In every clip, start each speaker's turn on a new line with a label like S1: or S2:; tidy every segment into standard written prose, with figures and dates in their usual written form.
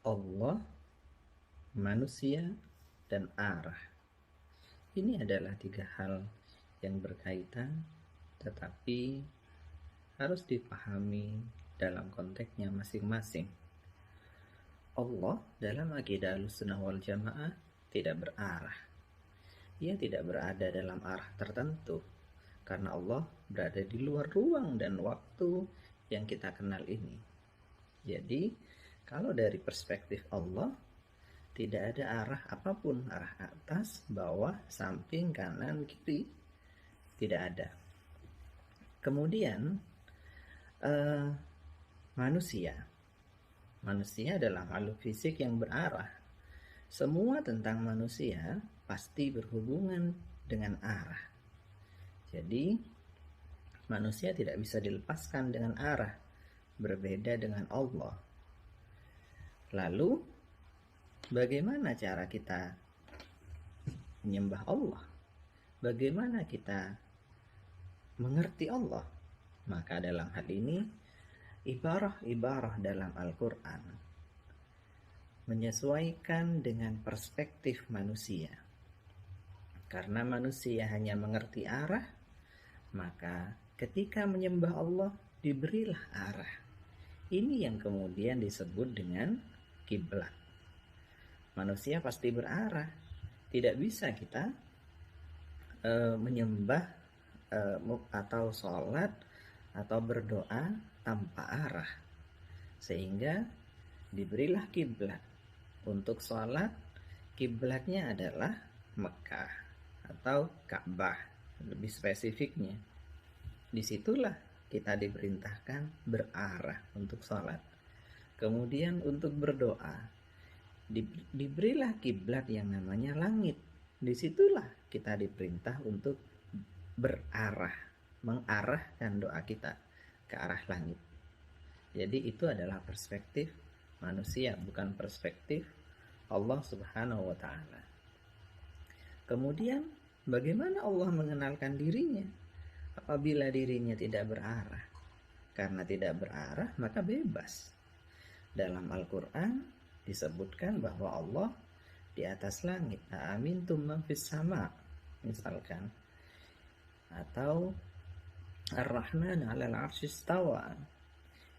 S1: Allah, manusia, dan arah. Ini adalah tiga hal yang berkaitan, tetapi harus dipahami dalam konteksnya masing-masing. Allah dalam akidah Ahlussunnah wal Jamaah tidak berarah. Ia tidak berada dalam arah tertentu, karena Allah berada di luar ruang dan waktu yang kita kenal ini. Jadi, kalau dari perspektif Allah, tidak ada arah apapun, arah atas, bawah, samping, kanan, kiri, tidak ada. Kemudian, manusia adalah makhluk fisik yang berarah. Semua tentang manusia pasti berhubungan dengan arah. Jadi, manusia tidak bisa dilepaskan dengan arah, berbeda dengan Allah. Lalu, bagaimana cara kita menyembah Allah? Bagaimana kita mengerti Allah? Maka dalam hal ini, ibarah-ibarah dalam Al-Quran menyesuaikan dengan perspektif manusia. Karena manusia hanya mengerti arah, maka ketika menyembah Allah, diberilah arah. Ini yang kemudian disebut dengan kiblat. Manusia pasti berarah. Tidak bisa kita menyembah atau sholat atau berdoa tanpa arah. Sehingga diberilah kiblat. Untuk sholat, kiblatnya adalah Mekah atau Ka'bah, lebih spesifiknya. Disitulah kita diperintahkan berarah untuk sholat. Kemudian untuk berdoa, diberilah kiblat yang namanya langit. Disitulah kita diperintah untuk berarah, mengarahkan doa kita ke arah langit. Jadi itu adalah perspektif manusia, bukan perspektif Allah Subhanahu wa ta'ala. Kemudian bagaimana Allah mengenalkan dirinya apabila dirinya tidak berarah? Karena tidak berarah maka bebas. Dalam Al-Quran disebutkan bahwa Allah di atas langit. Aamintum man fis sama, misalkan. Atau Ar-Rahman 'alal 'arsy istawa.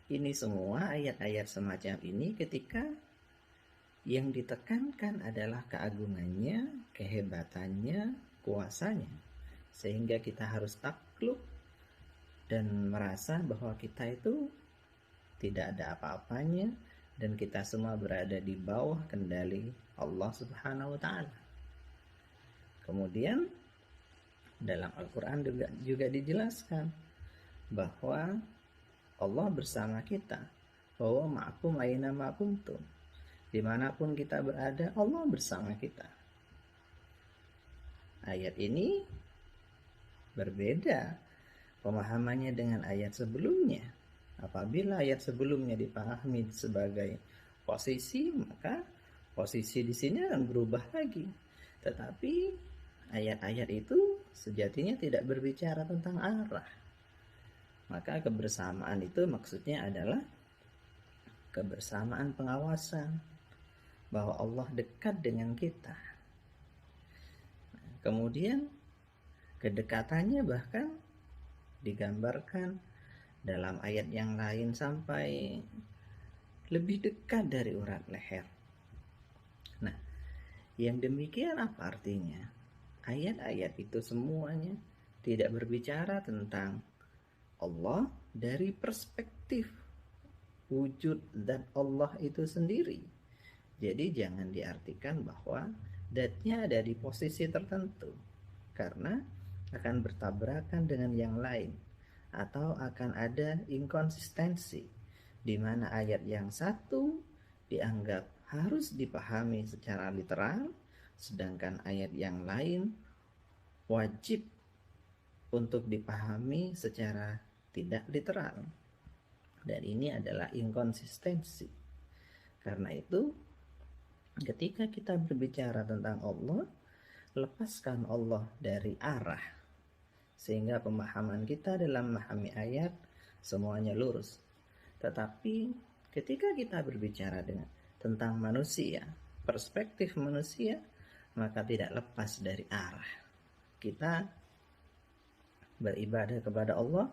S1: Ini semua ayat-ayat semacam ini ketika yang ditekankan adalah keagungannya, kehebatannya, kuasanya. Sehingga kita harus takluk dan merasa bahwa kita itu tidak ada apa-apanya dan kita semua berada di bawah kendali Allah Subhanahu wa ta'ala. Kemudian dalam Al-Quran juga dijelaskan bahwa Allah bersama kita, bahwa ma'akum aina ma'akumtum. Dimanapun kita berada, Allah bersama kita. Ayat ini berbeda pemahamannya dengan ayat sebelumnya. Apabila ayat sebelumnya dipahami sebagai posisi, maka posisi di sini akan berubah lagi. Tetapi ayat-ayat itu sejatinya tidak berbicara tentang arah. Maka kebersamaan itu maksudnya adalah kebersamaan pengawasan, bahwa Allah dekat dengan kita. Kemudian kedekatannya bahkan digambarkan dalam ayat yang lain sampai lebih dekat dari urat leher. Nah, yang demikian apa artinya? Ayat-ayat itu semuanya tidak berbicara tentang Allah dari perspektif wujud zat Allah itu sendiri. Jadi jangan diartikan bahwa zatnya ada di posisi tertentu, karena akan bertabrakan dengan yang lain, atau akan ada inkonsistensi di mana ayat yang satu dianggap harus dipahami secara literal, sedangkan ayat yang lain wajib untuk dipahami secara tidak literal. Dan ini adalah inkonsistensi. Karena itu, ketika kita berbicara tentang Allah, lepaskan Allah dari arah, sehingga pemahaman kita dalam memahami ayat semuanya lurus. Tetapi ketika kita berbicara tentang manusia, perspektif manusia, maka tidak lepas dari arah. Kita beribadah kepada Allah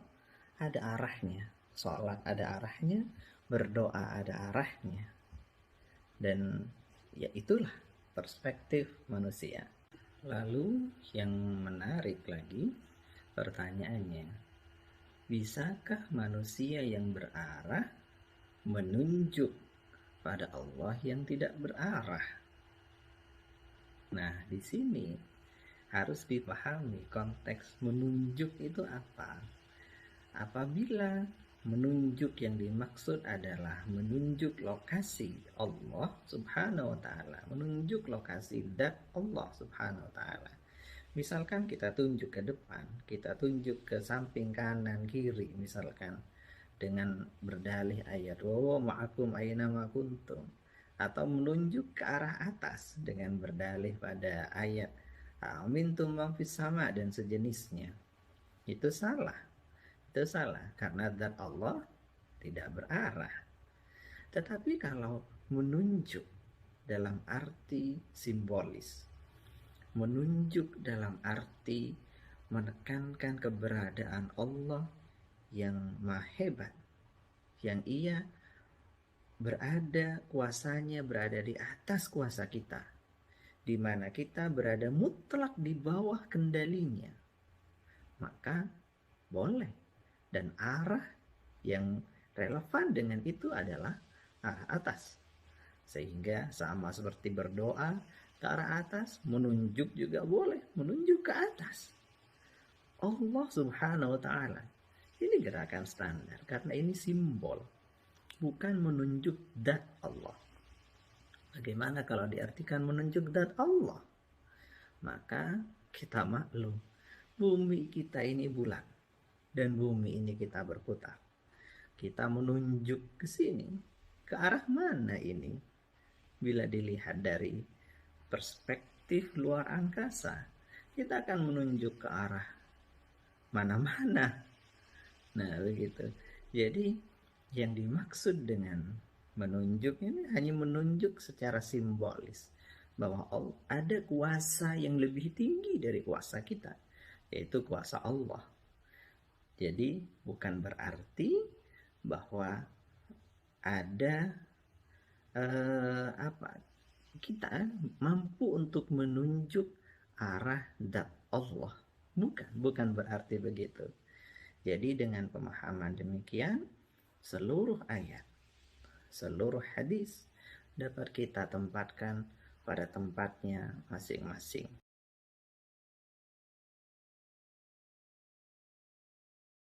S1: ada arahnya, sholat ada arahnya, berdoa ada arahnya, dan ya itulah perspektif manusia. Lalu yang menarik lagi pertanyaannya, bisakah manusia yang berarah menunjuk pada Allah yang tidak berarah? Nah, di sini harus dipahami konteks menunjuk itu apa. Apabila menunjuk yang dimaksud adalah menunjuk lokasi Allah subhanahu wa ta'ala, menunjuk lokasi zat Allah subhanahu wa ta'ala. Misalkan kita tunjuk ke depan, kita tunjuk ke samping kanan kiri misalkan, dengan berdalih ayat wa ma'akum aina ma kuntum, atau menunjuk ke arah atas dengan berdalih pada ayat amintum man fis sama dan sejenisnya. Itu salah karena zat Allah tidak berarah. Tetapi kalau menunjuk dalam arti simbolis, menunjuk dalam arti menekankan keberadaan Allah yang maha hebat, yang ia berada, kuasanya berada di atas kuasa kita, di mana kita berada mutlak di bawah kendalinya, maka boleh. Dan arah yang relevan dengan itu adalah arah atas. Sehingga sama seperti berdoa ke arah atas, menunjuk juga boleh, menunjuk ke atas. Allah subhanahu wa ta'ala. Ini gerakan standar karena ini simbol, bukan menunjuk zat Allah. Bagaimana kalau diartikan menunjuk zat Allah? Maka kita maklum, bumi kita ini bulat dan bumi ini kita berputar. Kita menunjuk ke sini, ke arah mana ini? Bila dilihat dari perspektif luar angkasa, kita akan menunjuk ke arah mana-mana. Nah, begitu. Jadi yang dimaksud dengan menunjuk ini hanya menunjuk secara simbolis bahwa ada kuasa yang lebih tinggi dari kuasa kita, yaitu kuasa Allah. Jadi bukan berarti bahwa ada kita mampu untuk menunjuk arah zat Allah. Bukan berarti begitu. Jadi dengan pemahaman demikian, seluruh ayat, seluruh hadis dapat kita tempatkan pada tempatnya masing-masing.